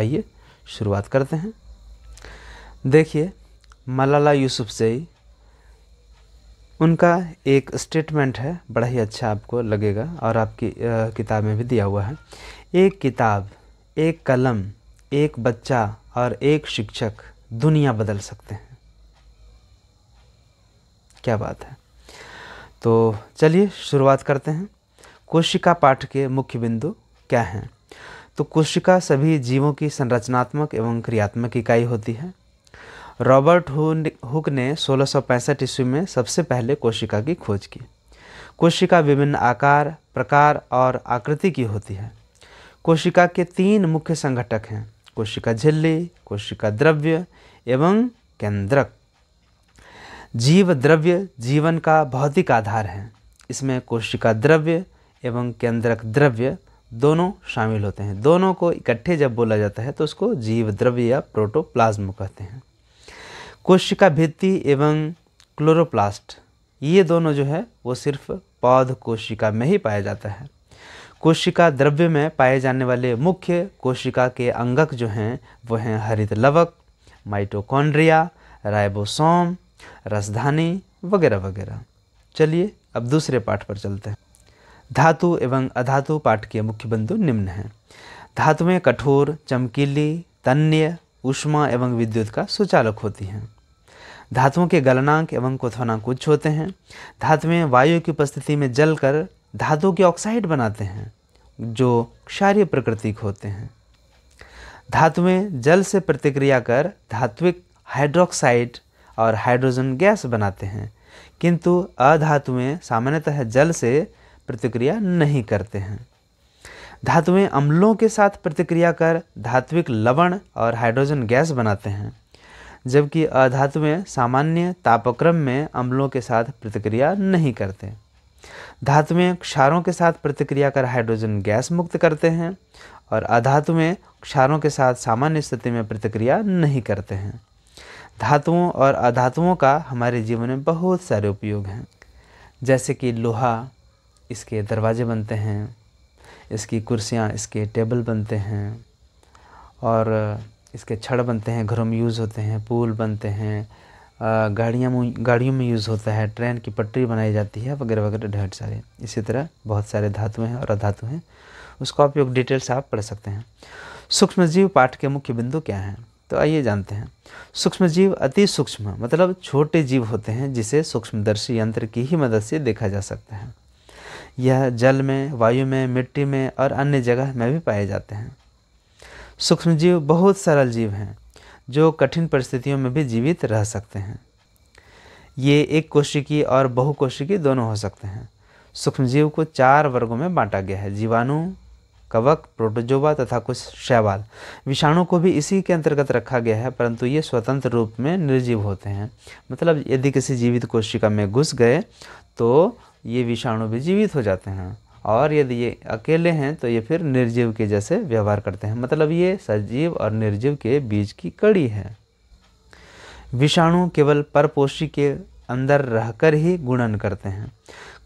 आइए शुरुआत करते हैं। देखिए, मलाला यूसुफजई, उनका एक स्टेटमेंट है, बड़ा ही अच्छा आपको लगेगा और आपकी किताब में भी दिया हुआ है। एक किताब, एक कलम, एक बच्चा और एक शिक्षक दुनिया बदल सकते हैं। क्या बात है। तो चलिए शुरुआत करते हैं। कोशिका पाठ के मुख्य बिंदु क्या हैं? तो कोशिका सभी जीवों की संरचनात्मक एवं क्रियात्मक इकाई होती है। रॉबर्ट हुक ने 1665 ईस्वी में सबसे पहले कोशिका की खोज की। कोशिका विभिन्न आकार, प्रकार और आकृति की होती है। कोशिका के 3 मुख्य संघटक हैं: कोशिका झिल्ली, कोशिका द्रव्य एवं केंद्रक। जीव द्रव्य जीवन का भौतिक आधार है। इसमें कोशिका द्रव्य एवं केंद्रक द्रव्य दोनों शामिल होते हैं। दोनों को इकट्ठे जब बोला जाता है तो उसको जीव द्रव्य या प्रोटोप्लाज्म कहते हैं। कोशिका भित्ति एवं क्लोरोप्लास्ट, ये दोनों जो है वो सिर्फ पौध कोशिका में ही पाया जाता है। कोशिका द्रव्य में पाए जाने वाले मुख्य कोशिका के अंगक जो हैं वो हैं हरित लवक, माइटोकॉन्ड्रिया, राइबोसोम, रसधानी वगैरह वगैरह। चलिए अब दूसरे पाठ पर चलते हैं। धातु एवं अधातु पाठ के मुख्य बिंदु निम्न हैं। धातुएं कठोर, चमकीली, तन्य, ऊष्मा एवं विद्युत का सुचालक होती हैं। धातुओं के गलनांक एवं क्वथनांक उच्च होते हैं। धातुएं वायु की उपस्थिति में जलकर धातु के ऑक्साइड बनाते हैं जो क्षारीय प्रकृति के होते हैं। धातुएं जल से प्रतिक्रिया कर धात्विक हाइड्रोक्साइड और हाइड्रोजन गैस बनाते हैं, किंतु अधातुएं सामान्यतः जल से प्रतिक्रिया नहीं करते हैं। धातुएं अम्लों के साथ प्रतिक्रिया कर धात्विक लवण और हाइड्रोजन गैस बनाते हैं, जबकि अधातुएं सामान्य तापक्रम में अम्लों के साथ प्रतिक्रिया नहीं करते। धातुएं क्षारों के साथ प्रतिक्रिया कर हाइड्रोजन गैस मुक्त करते हैं और अधातुएं क्षारों के साथ सामान्य स्थिति में प्रतिक्रिया नहीं करते हैं। धातुओं और अधातुओं का हमारे जीवन में बहुत सारे उपयोग हैं, जैसे कि लोहा, इसके दरवाजे बनते हैं, इसकी कुर्सियाँ, इसके टेबल बनते हैं और इसके छड़ बनते हैं, घरों में यूज़ होते हैं, पुल बनते हैं, गाड़ियों में यूज़ होता है, ट्रेन की पटरी बनाई जाती है वगैरह वगैरह ढेर सारे। इसी तरह बहुत सारे धातुएं हैं और अधातु हैं, उसका उपयोग डिटेल से आप पढ़ सकते हैं। सूक्ष्मजीव पाठ के मुख्य बिंदु क्या हैं? तो आइए जानते हैं। सूक्ष्मजीव अति सूक्ष्म मतलब छोटे जीव होते हैं जिसे सूक्ष्मदर्शी यंत्र की ही मदद से देखा जा सकता है। यह जल में, वायु में, मिट्टी में और अन्य जगह में भी पाए जाते हैं। सूक्ष्मजीव बहुत सरल जीव हैं जो कठिन परिस्थितियों में भी जीवित रह सकते हैं। ये एक कोशिकी और बहुकोशिकी दोनों हो सकते हैं। सूक्ष्मजीव को 4 वर्गों में बांटा गया है: जीवाणु, कवक, प्रोटोजोआ तथा कुछ शैवाल। विषाणु को भी इसी के अंतर्गत रखा गया है, परंतु ये स्वतंत्र रूप में निर्जीव होते हैं। मतलब यदि किसी जीवित कोशिका में घुस गए तो ये विषाणु भी जीवित हो जाते हैं, और यदि ये अकेले हैं तो ये फिर निर्जीव के जैसे व्यवहार करते हैं। मतलब ये सजीव और निर्जीव के बीच की कड़ी है। विषाणु केवल परपोषी के अंदर रहकर ही गुणन करते हैं।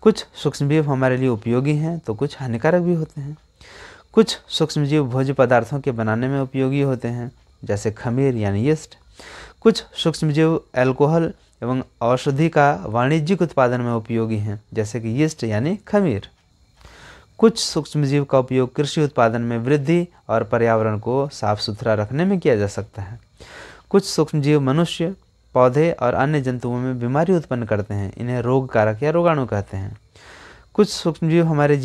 कुछ सूक्ष्मजीव हमारे लिए उपयोगी हैं तो कुछ हानिकारक भी होते हैं। कुछ सूक्ष्मजीव भोज्य पदार्थों के बनाने में उपयोगी होते हैं, जैसे खमीर यानी यीस्ट। कुछ सूक्ष्मजीव अल्कोहल एवं औषधि का वाणिज्यिक उत्पादन में उपयोगी हैं, जैसे कि यीस्ट यानी खमीर। कुछ सूक्ष्मजीव का उपयोग कृषि उत्पादन में वृद्धि और पर्यावरण को साफ सुथरा रखने में किया जा सकता है। कुछ सूक्ष्मजीव मनुष्य, पौधे और अन्य जंतुओं में बीमारी उत्पन्न करते हैं, इन्हें रोग कारक या रोगाणु कहते हैं। कुछ सूक्ष्मजीव हमारे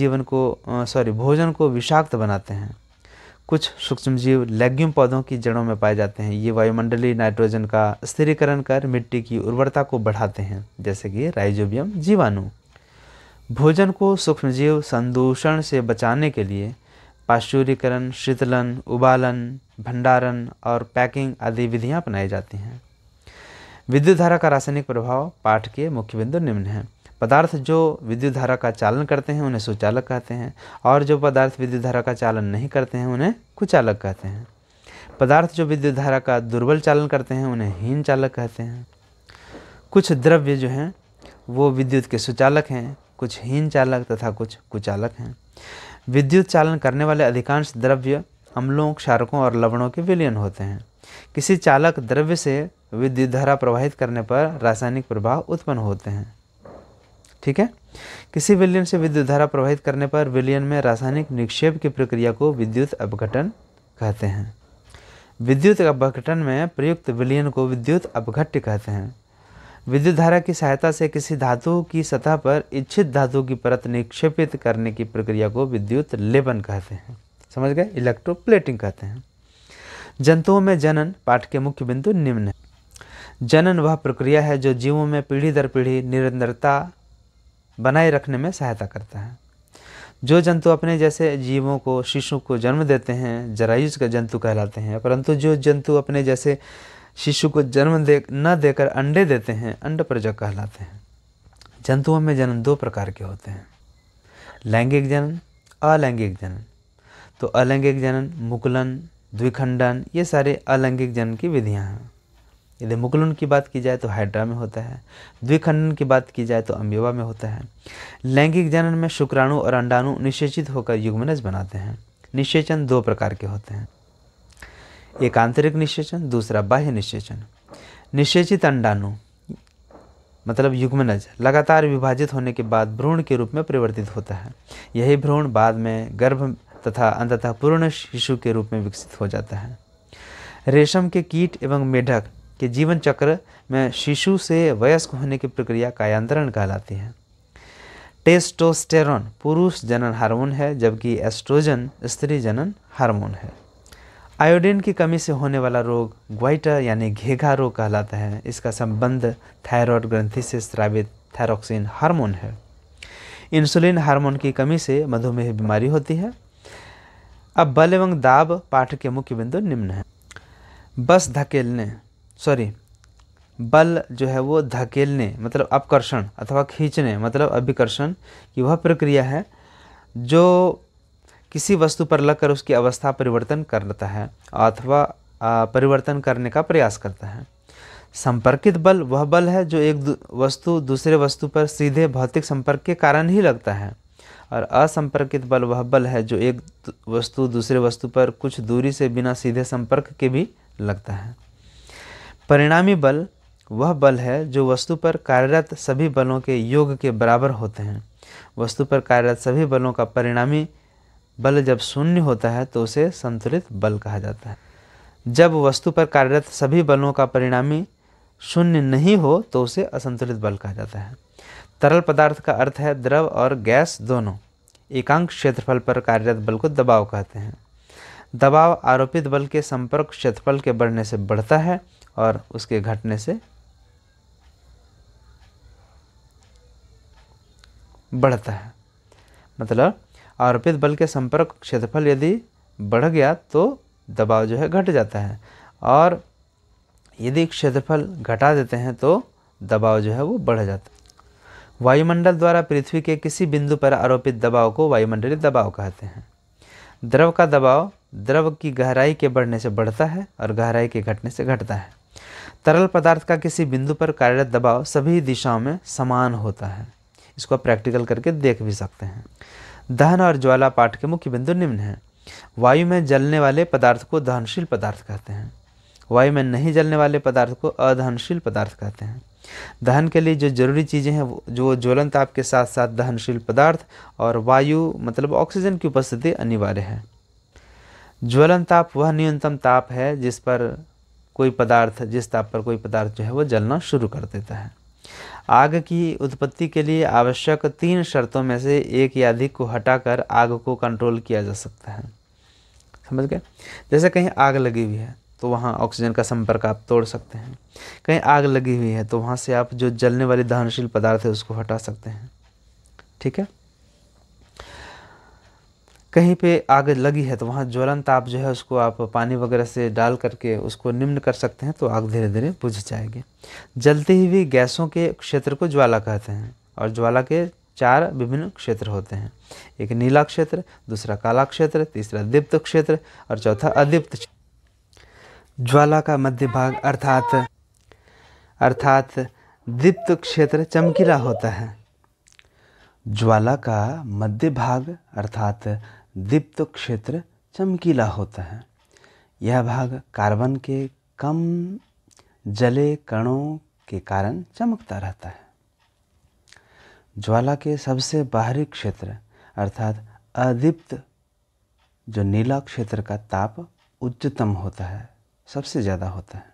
भोजन को विषाक्त बनाते हैं। कुछ सूक्ष्मजीव लेग्यूम पौधों की जड़ों में पाए जाते हैं। ये वायुमंडलीय नाइट्रोजन का स्थिरीकरण कर मिट्टी की उर्वरता को बढ़ाते हैं, जैसे कि राइजोबियम जीवाणु। भोजन को सूक्ष्मजीव संदूषण से बचाने के लिए पाश्चुरीकरण, शीतलन, उबालन, भंडारण और पैकिंग आदि विधियां अपनाई जाती हैं। विद्युत धारा का रासायनिक प्रभाव पाठ के मुख्य बिंदु निम्न हैं। पदार्थ जो विद्युत धारा का चालन करते हैं उन्हें सुचालक कहते हैं, और जो पदार्थ विद्युत धारा का चालन नहीं करते हैं उन्हें कुचालक कहते हैं। पदार्थ जो विद्युत धारा का दुर्बल चालन करते हैं उन्हें हीन चालक कहते हैं। कुछ द्रव्य जो हैं वो विद्युत के सुचालक हैं, कुछ हीन चालक तथा कुछ कुचालक हैं। विद्युत चालन करने वाले अधिकांश द्रव्य अम्लों, क्षारकों और लवणों के विलयन होते हैं। किसी चालक द्रव्य से विद्युत धारा प्रवाहित करने पर रासायनिक प्रभाव उत्पन्न होते हैं। ठीक है, किसी विलयन से विद्युत धारा प्रवाहित करने पर विलयन में रासायनिक निक्षेप की प्रक्रिया को विद्युत अपघटन कहते हैं। विद्युत अपघटन में प्रयुक्त विलयन को विद्युत अपघट्य कहते हैं। विद्युत धारा की सहायता से किसी धातु की सतह पर इच्छित धातु की परत निक्षेपित करने की प्रक्रिया को विद्युत लेपन कहते हैं। समझ गए, इलेक्ट्रोप्लेटिंग कहते हैं। जंतुओं में जनन पाठ के मुख्य बिंदु निम्न है। जनन वह प्रक्रिया है जो जीवों में पीढ़ी दर पीढ़ी निरंतरता बनाए रखने में सहायता करता है। जो जंतु अपने जैसे जीवों को, शिशु को जन्म देते हैं, जरायुज का जंतु कहलाते हैं, परंतु जो जंतु अपने जैसे शिशु को जन्म न देकर अंडे देते हैं, अंडप्रजक कहलाते हैं। जंतुओं में जनन दो प्रकार के होते हैं, लैंगिक जनन, अलैंगिक जनन। तो अलैंगिक जनन, मुकुलन, द्विखंडन, ये सारे अलैंगिक जनन की विधियां हैं। यदि मुकुलन की बात की जाए तो हाइड्रा में होता है, द्विखंडन की बात की जाए तो अम्बीबा में होता है। लैंगिक जनन में शुक्राणु और अंडाणु निषेचित होकर युग्मनज बनाते हैं। निषेचन दो प्रकार के होते हैं, एक आंतरिक निषेचन, दूसरा बाह्य निषेचन। निषेचित अंडाणु मतलब युग्मनज लगातार विभाजित होने के बाद भ्रूण के रूप में परिवर्तित होता है। यही भ्रूण बाद में गर्भ तथा अंततः पूर्ण शिशु के रूप में विकसित हो जाता है। रेशम के कीट एवं मेढक के जीवन चक्र में शिशु से वयस्क होने की प्रक्रिया कायांतरण कहलाती है। टेस्टोस्टेरोन पुरुष जनन हार्मोन है, जबकि एस्ट्रोजन स्त्री जनन हार्मोन है। आयोडीन की कमी से होने वाला रोग ग्वाइटर यानी घेघा रोग कहलाता है। इसका संबंध थायराइड ग्रंथि से स्रावित थायरोक्सिन हार्मोन है। इंसुलिन हार्मोन की कमी से मधुमेह बीमारी होती है। अब बल एवं दाब पाठ के मुख्य बिंदु निम्न है। बल जो है वो धकेलने मतलब अपकर्षण अथवा खींचने मतलब अभिकर्षण की वह प्रक्रिया है जो किसी वस्तु पर लगकर उसकी अवस्था परिवर्तन करता है अथवा परिवर्तन करने का प्रयास करता है। संपर्कित बल वह बल है जो एक वस्तु दूसरे वस्तु पर सीधे भौतिक संपर्क के कारण ही लगता है, और असंपर्कित बल वह बल है जो एक वस्तु दूसरे वस्तु पर कुछ दूरी से बिना सीधे संपर्क के भी लगता है। परिणामी बल वह बल है जो वस्तु पर कार्यरत सभी बलों के योग के बराबर होते हैं। वस्तु पर कार्यरत सभी बलों का परिणामी बल जब शून्य होता है तो उसे संतुलित बल कहा जाता है। जब वस्तु पर कार्यरत सभी बलों का परिणामी शून्य नहीं हो तो उसे असंतुलित बल कहा जाता है। तरल पदार्थ का अर्थ है द्रव और गैस दोनों। एकांक क्षेत्रफल पर कार्यरत बल को दबाव कहते हैं। दबाव आरोपित बल के संपर्क क्षेत्रफल के बढ़ने से बढ़ता है और उसके घटने से बढ़ता है। मतलब आरोपित बल के संपर्क क्षेत्रफल यदि बढ़ गया तो दबाव जो है घट जाता है, और यदि क्षेत्रफल घटा देते हैं तो दबाव जो है वो बढ़ जाता है। वायुमंडल द्वारा पृथ्वी के किसी बिंदु पर आरोपित दबाव को वायुमंडलीय दबाव कहते हैं। द्रव का दबाव द्रव की गहराई के बढ़ने से बढ़ता है और गहराई के घटने से घटता है। तरल पदार्थ का किसी बिंदु पर कार्यरत दबाव सभी दिशाओं में समान होता है। इसको आप प्रैक्टिकल करके देख भी सकते हैं। दहन और ज्वाला पाठ के मुख्य बिंदु निम्न हैं। वायु में जलने वाले पदार्थ को दहनशील पदार्थ कहते हैं। वायु में नहीं जलने वाले पदार्थ को अदहनशील पदार्थ कहते हैं। दहन के लिए जो जरूरी चीज़ें हैं जो ज्वलन ताप के साथ साथ दहनशील पदार्थ और वायु मतलब ऑक्सीजन की उपस्थिति अनिवार्य है। ज्वलन ताप वह न्यूनतम ताप है जिस ताप पर कोई पदार्थ जो है वो जलना शुरू कर देता है। आग की उत्पत्ति के लिए आवश्यक 3 शर्तों में से एक या अधिक को हटाकर आग को कंट्रोल किया जा सकता है। समझ गए? जैसे कहीं आग लगी हुई है तो वहाँ ऑक्सीजन का संपर्क आप तोड़ सकते हैं। कहीं आग लगी हुई है तो वहाँ से आप जो जलने वाली दहनशील पदार्थ है उसको हटा सकते हैं। ठीक है? कहीं पे आग लगी है तो वहाँ ज्वलन ताप जो है उसको आप पानी वगैरह से डाल करके उसको निम्न कर सकते हैं तो आग धीरे धीरे बुझ जाएगी। जलती हुई गैसों के क्षेत्र को ज्वाला कहते हैं, और ज्वाला के 4 विभिन्न क्षेत्र होते हैं। एक नीला क्षेत्र, दूसरा काला क्षेत्र, तीसरा दीप्त क्षेत्र और चौथा अदीप्त क्षेत्र। ज्वाला का मध्य भाग अर्थात दीप्त क्षेत्र चमकीला होता है। ज्वाला का मध्य भाग अर्थात दीप्त क्षेत्र चमकीला होता है। यह भाग कार्बन के कम जले कणों के कारण चमकता रहता है। ज्वाला के सबसे बाहरी क्षेत्र अर्थात अदीप्त जो नीला क्षेत्र का ताप उच्चतम होता है, सबसे ज़्यादा होता है।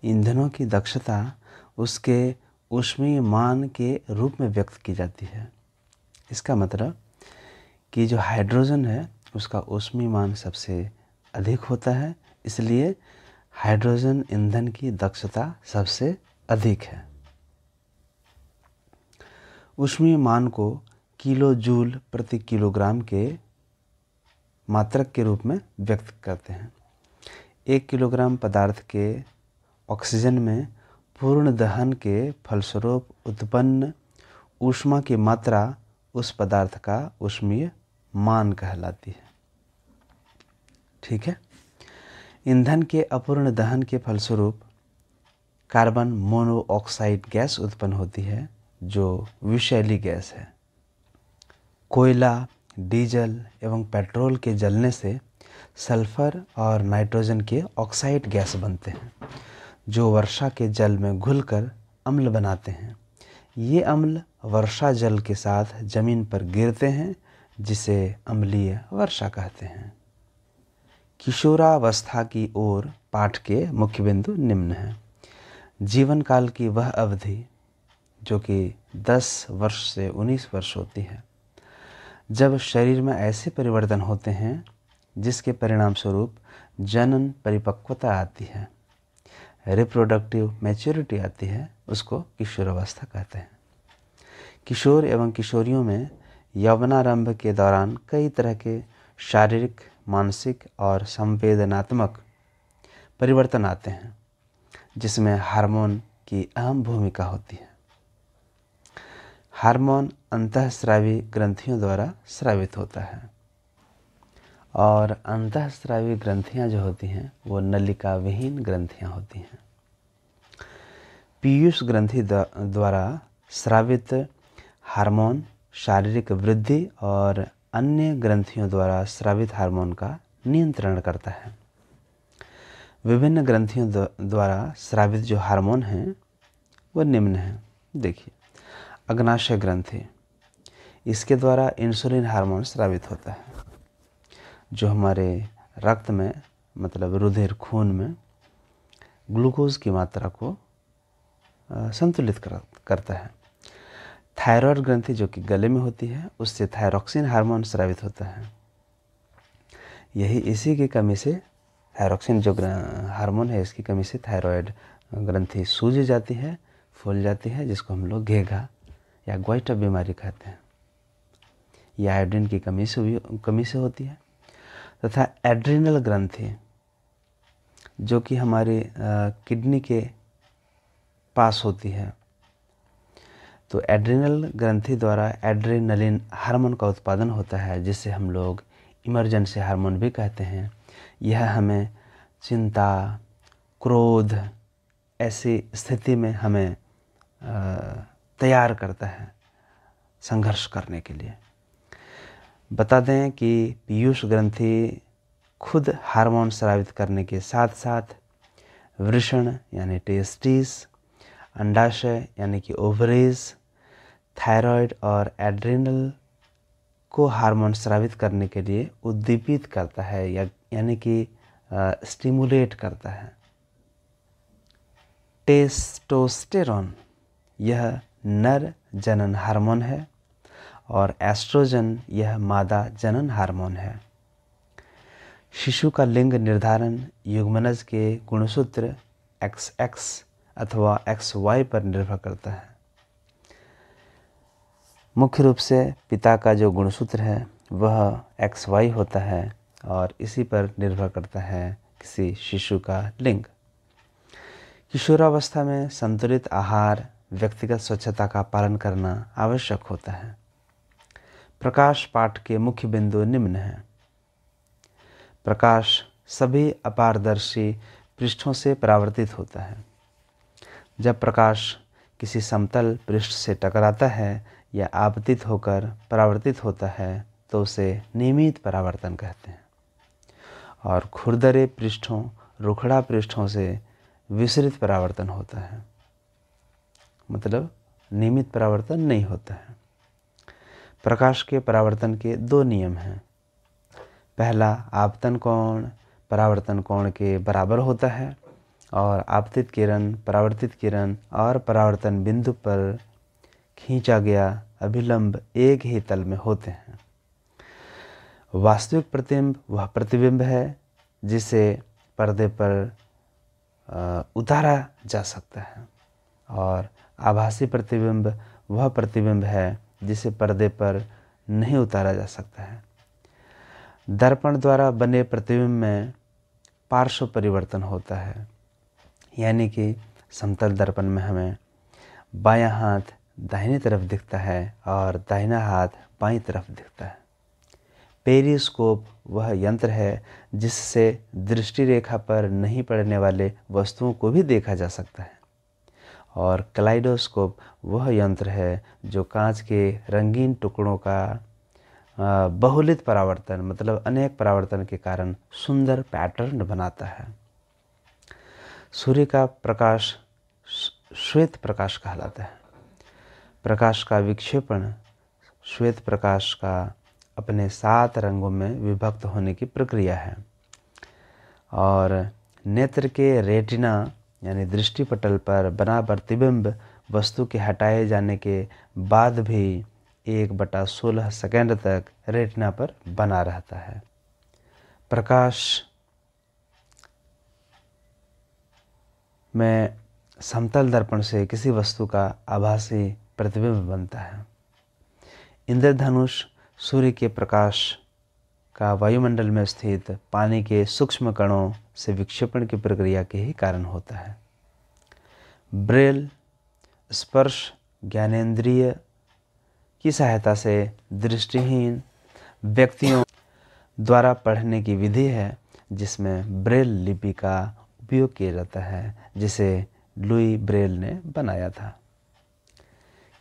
ईंधनों की दक्षता उसके ऊष्मीय मान के रूप में व्यक्त की जाती है। इसका मतलब कि जो हाइड्रोजन है उसका ऊष्मीय मान सबसे अधिक होता है, इसलिए हाइड्रोजन ईंधन की दक्षता सबसे अधिक है। ऊष्मीय मान को किलो जूल प्रति किलोग्राम के मात्रक के रूप में व्यक्त करते हैं। 1 किलोग्राम पदार्थ के ऑक्सीजन में पूर्ण दहन के फलस्वरूप उत्पन्न ऊष्मा की मात्रा उस पदार्थ का ऊष्मीय मान कहलाती है। ठीक है। ईंधन के अपूर्ण दहन के फलस्वरूप कार्बन मोनोऑक्साइड गैस उत्पन्न होती है, जो विषैली गैस है। कोयला, डीजल एवं पेट्रोल के जलने से सल्फर और नाइट्रोजन के ऑक्साइड गैस बनते हैं, जो वर्षा के जल में घुलकर अम्ल बनाते हैं। ये अम्ल वर्षा जल के साथ जमीन पर गिरते हैं, जिसे अम्लीय वर्षा कहते हैं। किशोरावस्था की ओर पाठ के मुख्य बिंदु निम्न हैं। जीवन काल की वह अवधि जो कि 10 वर्ष से 19 वर्ष होती है, जब शरीर में ऐसे परिवर्तन होते हैं जिसके परिणाम स्वरूप जनन परिपक्वता आती है, रिप्रोडक्टिव मैच्योरिटी आती है, उसको किशोरावस्था कहते हैं। किशोर एवं किशोरियों में यौवनारंभ के दौरान कई तरह के शारीरिक, मानसिक और संवेदनात्मक परिवर्तन आते हैं, जिसमें हार्मोन की अहम भूमिका होती है। हार्मोन अंतःस्रावी ग्रंथियों द्वारा स्रावित होता है और अंतःस्रावी ग्रंथियां जो होती हैं वो नलिका विहीन ग्रंथियां होती हैं। पीयूष ग्रंथि द्वारा स्रावित हार्मोन शारीरिक वृद्धि और अन्य ग्रंथियों द्वारा स्रावित हार्मोन का नियंत्रण करता है। विभिन्न ग्रंथियों द्वारा स्रावित जो हार्मोन हैं वो निम्न हैं। देखिए, अग्नाशय ग्रंथि, इसके द्वारा इंसुलिन हार्मोन स्रावित होता है, जो हमारे रक्त में मतलब रुधिर खून में ग्लूकोज की मात्रा को संतुलित करता है। थायराइड ग्रंथि जो कि गले में होती है, उससे थायरॉक्सिन हार्मोन स्रावित होता है। इसी की कमी से थायरॉक्सिन जो हार्मोन है, इसकी कमी से थायराइड ग्रंथि सूज जाती है, फूल जाती है, जिसको हम लोग घेघा या ग्वाइटा बीमारी कहते हैं। यह आयोडीन की कमी से होती है। तथा एड्रिनल ग्रंथि जो कि हमारे किडनी के पास होती है, तो एड्रिनल ग्रंथि द्वारा एड्रेनलिन हार्मोन का उत्पादन होता है, जिसे हम लोग इमरजेंसी हार्मोन भी कहते हैं। यह हमें चिंता, क्रोध ऐसी स्थिति में हमें तैयार करता है संघर्ष करने के लिए। बता दें कि पीयूष ग्रंथि खुद हार्मोन स्रावित करने के साथ साथ वृषण यानी टेस्टिस, अंडाशय यानी कि ओवरीज, थायराइड और एड्रिनल को हार्मोन स्रावित करने के लिए उद्दीपित करता है यानी कि स्टिमुलेट करता है। टेस्टोस्टेरोन यह नर जनन हार्मोन है और एस्ट्रोजन यह मादा जनन हार्मोन है। शिशु का लिंग निर्धारण युग्मनज के गुणसूत्र XX अथवा XY पर निर्भर करता है। मुख्य रूप से पिता का जो गुणसूत्र है वह XY होता है और इसी पर निर्भर करता है किसी शिशु का लिंग। किशोरावस्था में संतुलित आहार, व्यक्तिगत स्वच्छता का पालन करना आवश्यक होता है। प्रकाश पाठ के मुख्य बिंदु निम्न हैं। प्रकाश सभी अपारदर्शी पृष्ठों से परावर्तित होता है। जब प्रकाश किसी समतल पृष्ठ से टकराता है या आपतित होकर परावर्तित होता है तो उसे नियमित परावर्तन कहते हैं। और खुरदरे पृष्ठों, रुखड़ा पृष्ठों से विसरित परावर्तन होता है, मतलब नियमित परावर्तन नहीं होता है। प्रकाश के परावर्तन के दो नियम हैं। पहला, आपतन कोण परावर्तन कोण के बराबर होता है और आपतित किरण, परावर्तित किरण और परावर्तन बिंदु पर खींचा गया अभिलंब एक ही तल में होते हैं। वास्तविक प्रतिबिंब वह प्रतिबिंब है जिसे पर्दे पर उतारा जा सकता है, और आभासी प्रतिबिंब वह प्रतिबिंब है जिसे पर्दे पर नहीं उतारा जा सकता है। दर्पण द्वारा बने प्रतिबिंब में पार्श्व परिवर्तन होता है, यानी कि समतल दर्पण में हमें बायां हाथ दाहिनी तरफ दिखता है और दाहिना हाथ बाईं तरफ दिखता है। पेरिस्कोप वह यंत्र है जिससे दृष्टि रेखा पर नहीं पड़ने वाले वस्तुओं को भी देखा जा सकता है, और कलाइडोस्कोप वह यंत्र है जो कांच के रंगीन टुकड़ों का बहुलित परावर्तन, मतलब अनेक परावर्तन के कारण सुंदर पैटर्न बनाता है। सूर्य का प्रकाश श्वेत प्रकाश कहलाता है। प्रकाश का विक्षेपण श्वेत प्रकाश का अपने 7 रंगों में विभक्त होने की प्रक्रिया है, और नेत्र के रेटिना यानी दृष्टिपटल पर बना प्रतिबिंब वस्तु के हटाए जाने के बाद भी 1/16 सेकंड तक रेटिना पर बना रहता है। प्रकाश में समतल दर्पण से किसी वस्तु का आभासी प्रतिबिंब बनता है। इंद्रधनुष सूर्य के प्रकाश का वायुमंडल में स्थित पानी के सूक्ष्म कणों से विक्षेपण की प्रक्रिया के ही कारण होता है। ब्रेल स्पर्श ज्ञानेंद्रिय की सहायता से दृष्टिहीन व्यक्तियों द्वारा पढ़ने की विधि है, जिसमें ब्रेल लिपि का उपयोग किया जाता है, जिसे लुई ब्रेल ने बनाया था।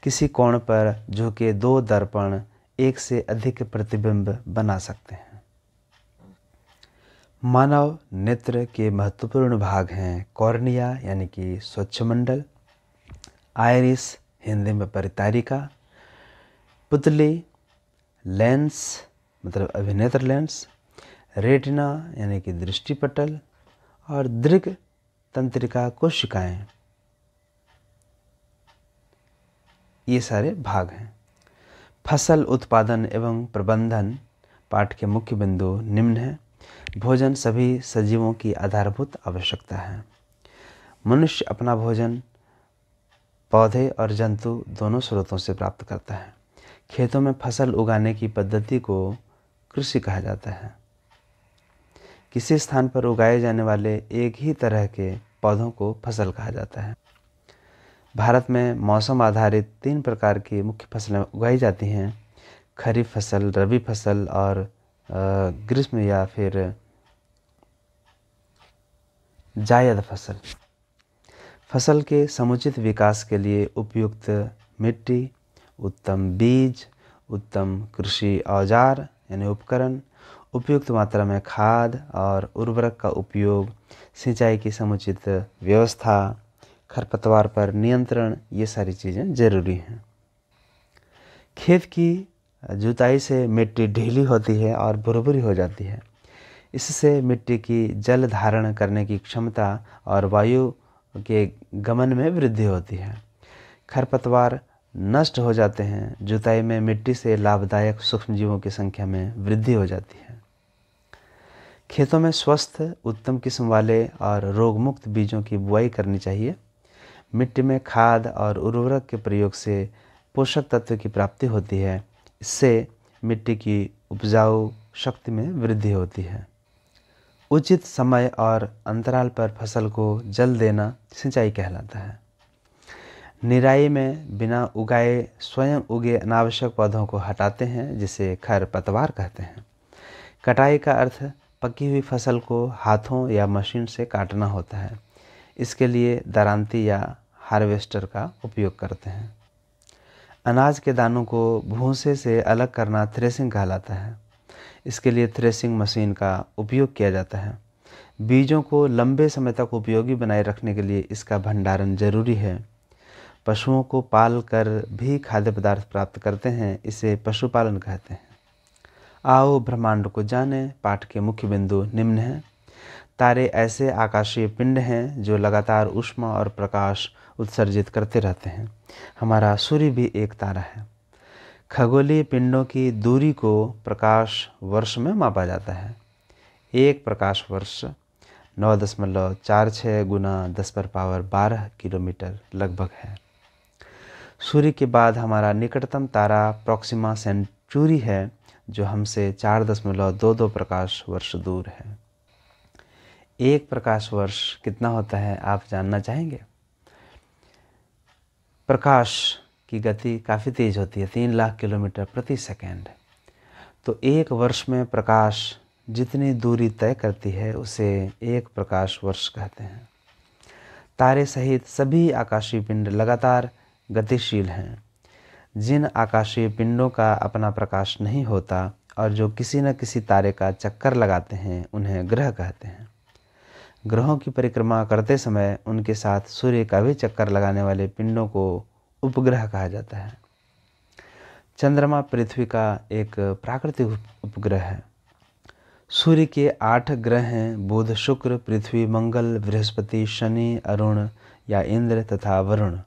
किसी कोण पर झुके 2 दर्पण एक से अधिक प्रतिबिंब बना सकते हैं। मानव नेत्र के महत्वपूर्ण भाग हैं कॉर्निया यानी कि स्वच्छमंडल, आइरिस हिंदी में परितारिका, पुतली, लेंस मतलब अभिनेत्र लेंस, रेटिना यानी कि दृष्टिपटल, और दृग तंत्रिका कोशिकाएं। ये सारे भाग हैं। फसल उत्पादन एवं प्रबंधन पाठ के मुख्य बिंदु निम्न हैं। भोजन सभी सजीवों की आधारभूत आवश्यकता है। मनुष्य अपना भोजन पौधे और जंतु दोनों स्रोतों से प्राप्त करता है। खेतों में फसल उगाने की पद्धति को कृषि कहा जाता है। किसी स्थान पर उगाए जाने वाले एक ही तरह के पौधों को फसल कहा जाता है। भारत में मौसम आधारित 3 प्रकार की मुख्य फसलें उगाई जाती हैं: खरीफ फसल, रबी फसल और ग्रीष्म या फिर जायद फसल। फसल के समुचित विकास के लिए उपयुक्त मिट्टी, उत्तम बीज, उत्तम कृषि औजार यानी उपकरण, उपयुक्त मात्रा में खाद और उर्वरक का उपयोग, सिंचाई की समुचित व्यवस्था, खरपतवार पर नियंत्रण, ये सारी चीज़ें जरूरी हैं। खेत की जुताई से मिट्टी ढीली होती है और भुरभुरी हो जाती है। इससे मिट्टी की जल धारण करने की क्षमता और वायु के गमन में वृद्धि होती है। खरपतवार नष्ट हो जाते हैं। जुताई में मिट्टी से लाभदायक सूक्ष्मजीवों की संख्या में वृद्धि हो जाती है। खेतों में स्वस्थ, उत्तम किस्म वाले और रोगमुक्त बीजों की बुआई करनी चाहिए। मिट्टी में खाद और उर्वरक के प्रयोग से पोषक तत्व की प्राप्ति होती है। इससे मिट्टी की उपजाऊ शक्ति में वृद्धि होती है। उचित समय और अंतराल पर फसल को जल देना सिंचाई कहलाता है। निराई में बिना उगाए स्वयं उगे अनावश्यक पौधों को हटाते हैं, जिसे खरपतवार कहते हैं। कटाई का अर्थ पकी हुई फसल को हाथों या मशीन से काटना होता है। इसके लिए दरांती या हार्वेस्टर का उपयोग करते हैं। अनाज के दानों को भूसे से अलग करना थ्रेसिंग कहलाता है। इसके लिए थ्रेसिंग मशीन का उपयोग किया जाता है। बीजों को लंबे समय तक उपयोगी बनाए रखने के लिए इसका भंडारण जरूरी है। पशुओं को पाल कर भी खाद्य पदार्थ प्राप्त करते हैं, इसे पशुपालन कहते हैं। आओ ब्रह्मांड को जाने। पाठ के मुख्य बिंदु निम्न हैं। तारे ऐसे आकाशीय पिंड हैं जो लगातार ऊष्मा और प्रकाश उत्सर्जित करते रहते हैं। हमारा सूर्य भी एक तारा है। खगोलीय पिंडों की दूरी को प्रकाश वर्ष में मापा जाता है। एक प्रकाश वर्ष 9.46 गुना 10⁻12 किलोमीटर लगभग है। सूर्य के बाद हमारा निकटतम तारा प्रॉक्सिमा सेंचुरी है, जो हमसे 4.22 प्रकाश वर्ष दूर है। एक प्रकाश वर्ष कितना होता है, आप जानना चाहेंगे? प्रकाश की गति काफ़ी तेज होती है, 3 लाख किलोमीटर प्रति सेकंड। तो एक वर्ष में प्रकाश जितनी दूरी तय करती है उसे एक प्रकाश वर्ष कहते हैं। तारे सहित सभी आकाशीय पिंड लगातार गतिशील हैं। जिन आकाशीय पिंडों का अपना प्रकाश नहीं होता और जो किसी न किसी तारे का चक्कर लगाते हैं, उन्हें ग्रह कहते हैं। ग्रहों की परिक्रमा करते समय उनके साथ सूर्य का भी चक्कर लगाने वाले पिंडों को उपग्रह कहा जाता है। चंद्रमा पृथ्वी का एक प्राकृतिक उपग्रह है। सूर्य के 8 ग्रह हैं: बुध, शुक्र, पृथ्वी, मंगल, बृहस्पति, शनि, अरुण या इंद्र तथा वरुण।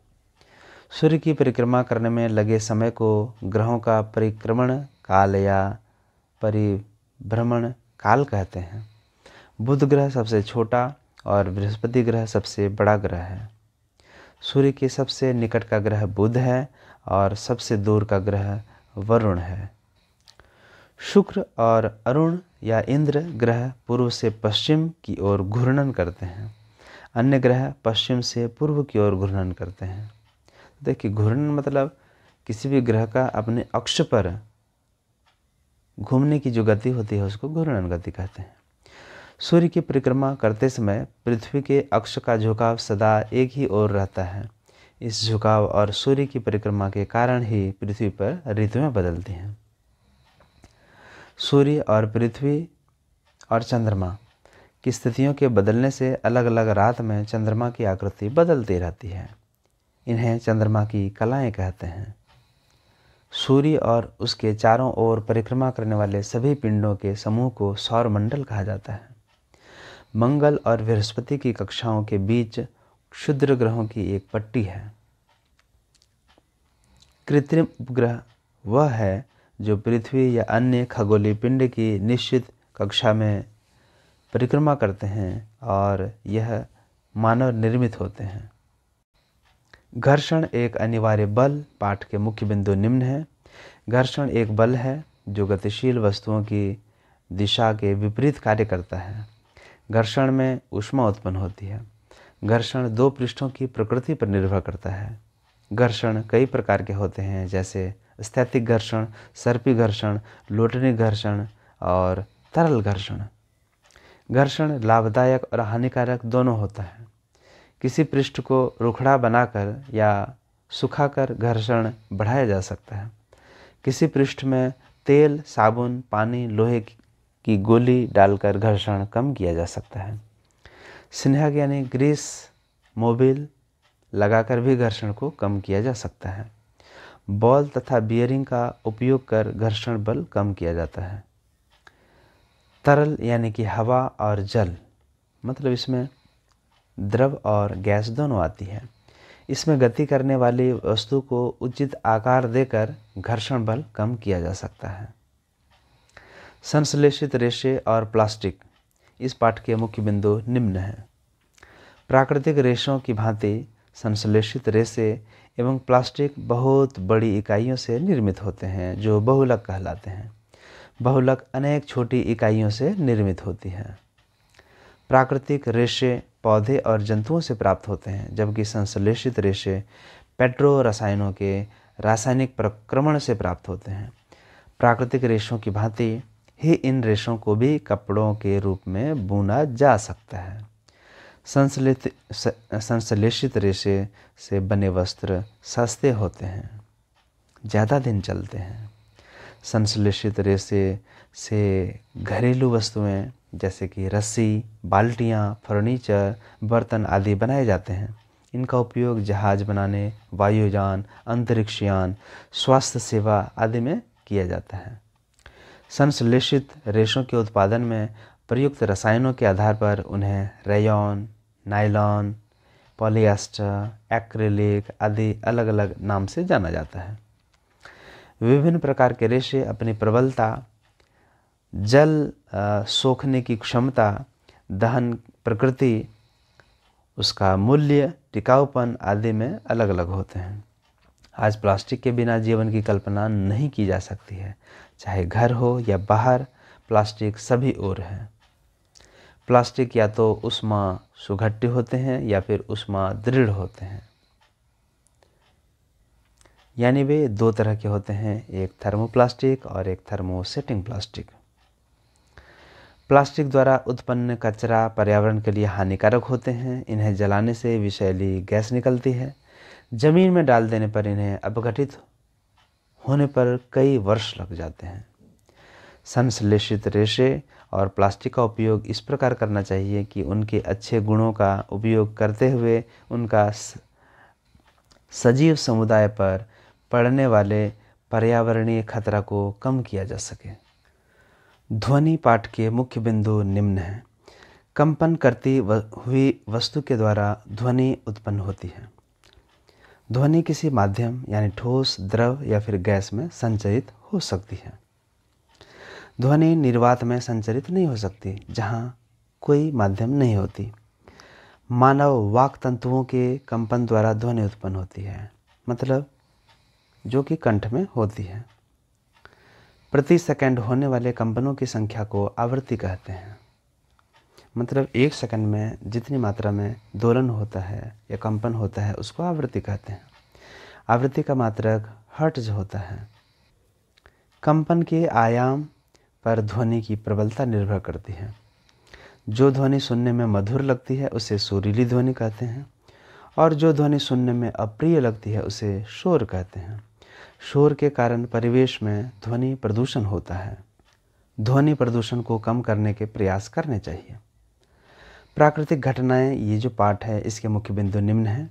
सूर्य की परिक्रमा करने में लगे समय को ग्रहों का परिक्रमण काल या परिभ्रमण काल कहते हैं। बुध ग्रह सबसे छोटा और बृहस्पति ग्रह सबसे बड़ा ग्रह है। सूर्य के सबसे निकट का ग्रह बुध है और सबसे दूर का ग्रह वरुण है। शुक्र और अरुण या इंद्र ग्रह पूर्व से पश्चिम की ओर घूर्णन करते हैं। अन्य ग्रह पश्चिम से पूर्व की ओर घूर्णन करते हैं। देखिए, घूर्णन मतलब किसी भी ग्रह का अपने अक्ष पर घूमने की जो गति होती है उसको घूर्णन गति कहते हैं। सूर्य की परिक्रमा करते समय पृथ्वी के अक्ष का झुकाव सदा एक ही ओर रहता है। इस झुकाव और सूर्य की परिक्रमा के कारण ही पृथ्वी पर ऋतुएं बदलती हैं। सूर्य और पृथ्वी और चंद्रमा की स्थितियों के बदलने से अलग अलग रात में चंद्रमा की आकृति बदलती रहती है। इन्हें चंद्रमा की कलाएं कहते हैं। सूर्य और उसके चारों ओर परिक्रमा करने वाले सभी पिंडों के समूह को सौरमंडल कहा जाता है। मंगल और बृहस्पति की कक्षाओं के बीच क्षुद्र ग्रहों की एक पट्टी है। कृत्रिम उपग्रह वह है जो पृथ्वी या अन्य खगोलीय पिंड की निश्चित कक्षा में परिक्रमा करते हैं और यह मानव निर्मित होते हैं। घर्षण एक अनिवार्य बल। पाठ के मुख्य बिंदु निम्न हैं। घर्षण एक बल है जो गतिशील वस्तुओं की दिशा के विपरीत कार्य करता है। घर्षण में ऊष्मा उत्पन्न होती है। घर्षण दो पृष्ठों की प्रकृति पर निर्भर करता है। घर्षण कई प्रकार के होते हैं, जैसे स्थैतिक घर्षण, सर्पी घर्षण, लोटनी घर्षण और तरल घर्षण। घर्षण लाभदायक और हानिकारक दोनों होता है। किसी पृष्ठ को रुखड़ा बनाकर या सुखाकर घर्षण बढ़ाया जा सकता है। किसी पृष्ठ में तेल, साबुन, पानी, लोहे की गोली डालकर घर्षण कम किया जा सकता है। स्नेहक यानी ग्रीस मोबिल लगाकर भी घर्षण को कम किया जा सकता है। बॉल तथा बियरिंग का उपयोग कर घर्षण बल कम किया जाता है। तरल यानी कि हवा और जल, मतलब इसमें द्रव और गैस दोनों आती है। इसमें गति करने वाली वस्तु को उचित आकार देकर घर्षण बल कम किया जा सकता है। संश्लेषित रेशे और प्लास्टिक। इस पाठ के मुख्य बिंदु निम्न हैं। प्राकृतिक रेशों की भांति संश्लेषित रेशे एवं प्लास्टिक बहुत बड़ी इकाइयों से निर्मित होते हैं, जो बहुलक कहलाते हैं। बहुलक अनेक छोटी इकाइयों से निर्मित होती है। प्राकृतिक रेशे पौधे और जंतुओं से प्राप्त होते हैं, जबकि संश्लेषित रेशे पेट्रो रसायनों के रासायनिक प्रक्रमण से प्राप्त होते हैं। प्राकृतिक रेशों की भांति ही इन रेशों को भी कपड़ों के रूप में बुना जा सकता है। संश्लेषित रेशे से बने वस्त्र सस्ते होते हैं, ज़्यादा दिन चलते हैं। संश्लेषित रेशे से घरेलू वस्तुएं जैसे कि रस्सी, बाल्टियाँ, फर्नीचर, बर्तन आदि बनाए जाते हैं। इनका उपयोग जहाज बनाने, वायुयान, अंतरिक्षयान, स्वास्थ्य सेवा आदि में किया जाता है। संश्लेषित रेशों के उत्पादन में प्रयुक्त रसायनों के आधार पर उन्हें रेयॉन, नायलॉन, पॉलिएस्टर, एक्रिलिक आदि अलग अलग नाम से जाना जाता है। विभिन्न प्रकार के रेशे अपनी प्रबलता, जल सोखने की क्षमता, दहन प्रकृति, उसका मूल्य, टिकाऊपन आदि में अलग अलग होते हैं। आज प्लास्टिक के बिना जीवन की कल्पना नहीं की जा सकती है। चाहे घर हो या बाहर, प्लास्टिक सभी ओर है। प्लास्टिक या तो उष्मा सुघट्य होते हैं या फिर उष्मा दृढ़ होते हैं, यानी वे दो तरह के होते हैं, एक थर्मोप्लास्टिक और एक थर्मोसेटिंग प्लास्टिक। प्लास्टिक द्वारा उत्पन्न कचरा पर्यावरण के लिए हानिकारक होते हैं। इन्हें जलाने से विषैली गैस निकलती है। जमीन में डाल देने पर इन्हें अपघटित होने पर कई वर्ष लग जाते हैं। संश्लेषित रेशे और प्लास्टिक का उपयोग इस प्रकार करना चाहिए कि उनके अच्छे गुणों का उपयोग करते हुए उनका सजीव समुदाय पर पड़ने वाले पर्यावरणीय खतरा को कम किया जा सके। ध्वनि पाठ के मुख्य बिंदु निम्न हैं। कंपन करती हुई वस्तु के द्वारा ध्वनि उत्पन्न होती है। ध्वनि किसी माध्यम यानी ठोस, द्रव या फिर गैस में संचरित हो सकती है। ध्वनि निर्वात में संचरित नहीं हो सकती, जहाँ कोई माध्यम नहीं होती। मानव वाक तंतुओं के कंपन द्वारा ध्वनि उत्पन्न होती है, मतलब जो कि कंठ में होती है। प्रति सेकंड होने वाले कंपनों की संख्या को आवृत्ति कहते हैं। मतलब एक सेकंड में जितनी मात्रा में दोलन होता है या कंपन होता है उसको आवृत्ति कहते हैं। आवृत्ति का मात्रक हर्ट्ज होता है। कंपन के आयाम पर ध्वनि की प्रबलता निर्भर करती है। जो ध्वनि सुनने में मधुर लगती है उसे सुरीली ध्वनि कहते हैं, और जो ध्वनि सुनने में अप्रिय लगती है उसे शोर कहते हैं। शोर के कारण परिवेश में ध्वनि प्रदूषण होता है। ध्वनि प्रदूषण को कम करने के प्रयास करने चाहिए। प्राकृतिक घटनाएं, ये जो पाठ है इसके मुख्य बिंदु निम्न हैं।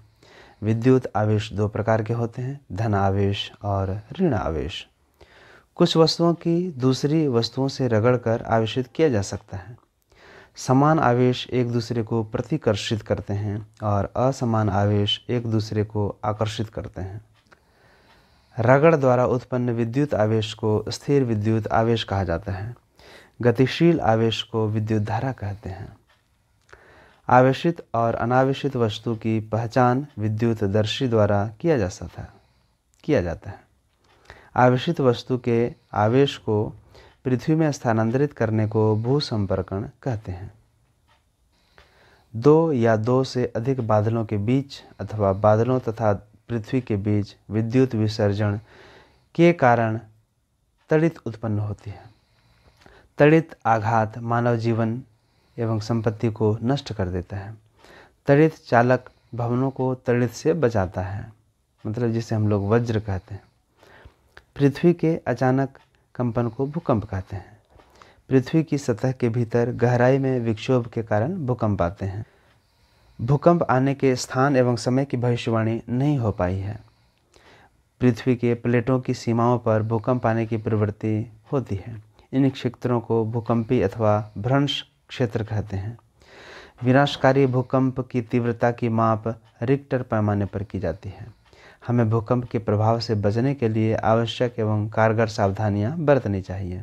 विद्युत आवेश दो प्रकार के होते हैं, धन आवेश और ऋण आवेश। कुछ वस्तुओं की दूसरी वस्तुओं से रगड़कर आवेशित किया जा सकता है। समान आवेश एक दूसरे को प्रतिकर्षित करते हैं और असमान आवेश एक दूसरे को आकर्षित करते हैं। रगड़ द्वारा उत्पन्न विद्युत आवेश को स्थिर विद्युत आवेश कहा जाता है। गतिशील आवेश को विद्युत धारा कहते हैं। आवेशित और अनावेशित वस्तु की पहचान विद्युतदर्शी द्वारा किया जाता है। आवेशित वस्तु के आवेश को पृथ्वी में स्थानांतरित करने को भूसंपर्कण कहते हैं। दो या दो से अधिक बादलों के बीच अथवा बादलों तथा पृथ्वी के बीच विद्युत विसर्जन के कारण तड़ित उत्पन्न होती है। तड़ित आघात मानव जीवन एवं संपत्ति को नष्ट कर देता है। तड़ित चालक भवनों को तड़ित से बचाता है, मतलब जिसे हम लोग वज्र कहते हैं। पृथ्वी के अचानक कंपन को भूकंप कहते हैं। पृथ्वी की सतह के भीतर गहराई में विक्षोभ के कारण भूकंप आते हैं। भूकंप आने के स्थान एवं समय की भविष्यवाणी नहीं हो पाई है। पृथ्वी के प्लेटों की सीमाओं पर भूकंप आने की प्रवृत्ति होती है। इन क्षेत्रों को भूकंपी अथवा भ्रंश क्षेत्र कहते हैं। विनाशकारी भूकंप की तीव्रता की माप रिक्टर पैमाने पर की जाती है। हमें भूकंप के प्रभाव से बचने के लिए आवश्यक एवं कारगर सावधानियां बरतनी चाहिए।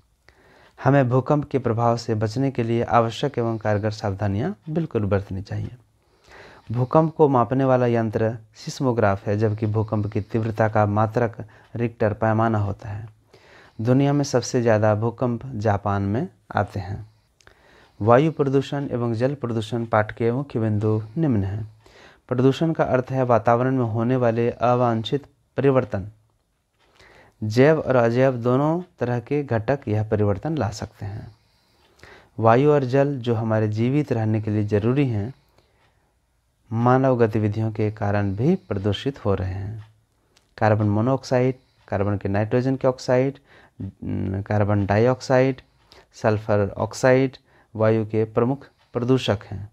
हमें भूकंप के प्रभाव से बचने के लिए आवश्यक एवं कारगर सावधानियां बिल्कुल बरतनी चाहिए। भूकंप को मापने वाला यंत्र सिस्मोग्राफ है, जबकि भूकंप की तीव्रता का मात्रक रिक्टर पैमाना होता है। दुनिया में सबसे ज़्यादा भूकंप जापान में आते हैं। वायु प्रदूषण एवं जल प्रदूषण पाठ के मुख्य बिंदु निम्न हैं। प्रदूषण का अर्थ है वातावरण में होने वाले अवांछित परिवर्तन। जैव और अजैव दोनों तरह के घटक यह परिवर्तन ला सकते हैं। वायु और जल जो हमारे जीवित रहने के लिए जरूरी हैं, मानव गतिविधियों के कारण भी प्रदूषित हो रहे हैं। कार्बन मोनोऑक्साइड, कार्बन के नाइट्रोजन के oxide, carbon dioxide, sulphur oxide वायु के प्रमुख प्रदूषक हैं।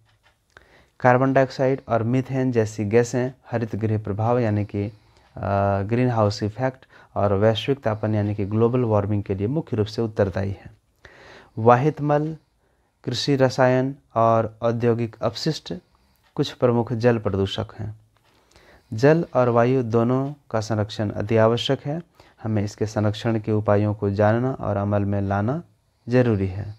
कार्बन डाइऑक्साइड और मीथेन जैसी गैसें हरित गृह प्रभाव यानी कि ग्रीन हाउस इफेक्ट और वैश्विक तापन यानी कि ग्लोबल वार्मिंग के लिए मुख्य रूप से उत्तरदायी है। वाहित मल, कृषि रसायन और औद्योगिक अपशिष्ट कुछ प्रमुख जल प्रदूषक हैं। जल और वायु दोनों का संरक्षण अति आवश्यक है। हमें इसके संरक्षण के उपायों को जानना और अमल में लाना जरूरी है।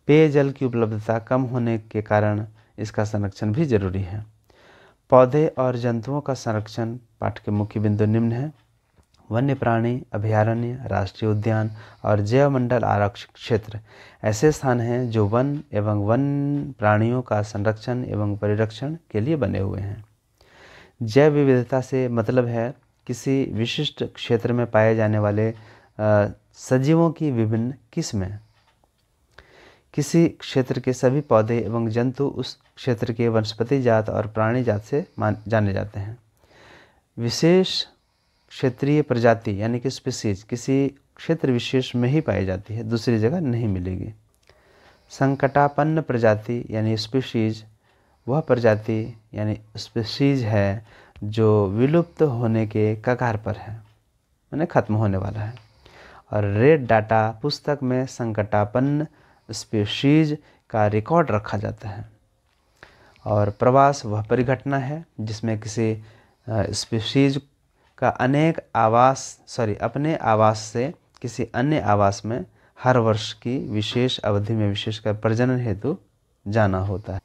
पेयजल की उपलब्धता कम होने के कारण इसका संरक्षण भी जरूरी है। पौधे और जंतुओं का संरक्षण पाठ के मुख्य बिंदु निम्न है। वन्य प्राणी अभयारण्य, राष्ट्रीय उद्यान और जैव मंडल आरक्षित क्षेत्र ऐसे स्थान हैं जो वन एवं वन प्राणियों का संरक्षण एवं परिरक्षण के लिए बने हुए हैं। जैव विविधता से मतलब है किसी विशिष्ट क्षेत्र में पाए जाने वाले सजीवों की विभिन्न किस्में। किसी क्षेत्र के सभी पौधे एवं जंतु उस क्षेत्र के वनस्पति जात और प्राणी जात से जाने जाते हैं। विशेष क्षेत्रीय प्रजाति यानी कि स्पीसीज किसी क्षेत्र विशेष में ही पाई जाती है, दूसरी जगह नहीं मिलेगी। संकटापन्न प्रजाति यानी स्पीशीज वह प्रजाति यानी स्पीशीज है जो विलुप्त होने के कगार पर है, यानी खत्म होने वाला है। और रेड डाटा पुस्तक में संकटापन्न स्पीशीज का रिकॉर्ड रखा जाता है। और प्रवास वह परिघटना है जिसमें किसी स्पीशीज का अपने आवास से किसी अन्य आवास में हर वर्ष की विशेष अवधि में विशेषकर प्रजनन हेतु जाना होता है।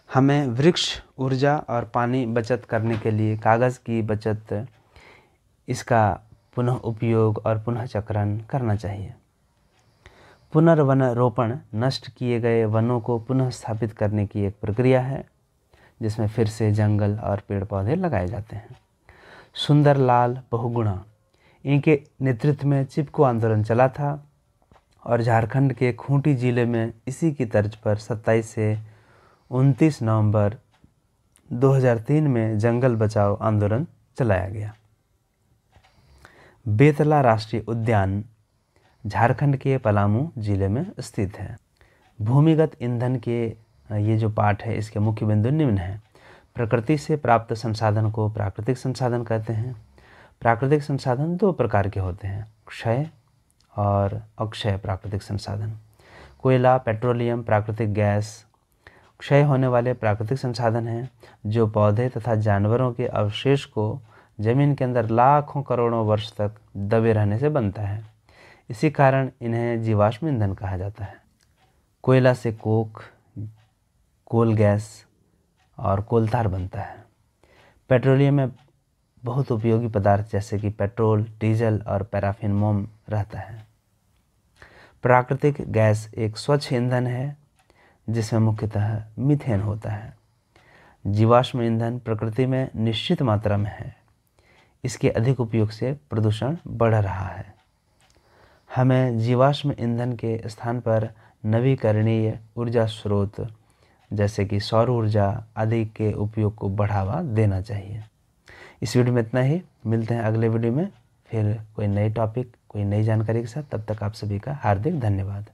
हमें वृक्ष, ऊर्जा और पानी बचत करने के लिए कागज़ की बचत, इसका पुनः उपयोग और पुनः चक्रण करना चाहिए। पुनर्वन रोपण नष्ट किए गए वनों को पुनः स्थापित करने की एक प्रक्रिया है जिसमें फिर से जंगल और पेड़ पौधे लगाए जाते हैं। सुंदरलाल बहुगुणा, इनके नेतृत्व में चिपको आंदोलन चला था और झारखंड के खूंटी जिले में इसी की तर्ज पर 27 से 29 नवंबर 2003 में जंगल बचाओ आंदोलन चलाया गया। बेतला राष्ट्रीय उद्यान झारखंड के पलामू जिले में स्थित है। भूमिगत ईंधन के ये जो पाठ है इसके मुख्य बिंदु निम्न हैं। प्रकृति से प्राप्त संसाधन को प्राकृतिक संसाधन कहते हैं। प्राकृतिक संसाधन दो प्रकार के होते हैं, क्षय और अक्षय प्राकृतिक संसाधन। कोयला, पेट्रोलियम, प्राकृतिक गैस क्षय होने वाले प्राकृतिक संसाधन हैं जो पौधे तथा जानवरों के अवशेष को जमीन के अंदर लाखों करोड़ों वर्ष तक दबे रहने से बनता है। इसी कारण इन्हें जीवाश्म ईंधन कहा जाता है। कोयला से कोक, कोल गैस और कोलतार बनता है। पेट्रोलियम में बहुत उपयोगी पदार्थ जैसे कि पेट्रोल, डीजल और पैराफिन मोम रहता है। प्राकृतिक गैस एक स्वच्छ ईंधन है जिसमें मुख्यतः मीथेन होता है। जीवाश्म ईंधन प्रकृति में निश्चित मात्रा में है। इसके अधिक उपयोग से प्रदूषण बढ़ रहा है। हमें जीवाश्म ईंधन के स्थान पर नवीकरणीय ऊर्जा स्रोत जैसे कि सौर ऊर्जा आदि के उपयोग को बढ़ावा देना चाहिए। इस वीडियो में इतना ही। मिलते हैं अगले वीडियो में फिर कोई नई टॉपिक, कोई नई जानकारी के साथ। तब तक आप सभी का हार्दिक धन्यवाद।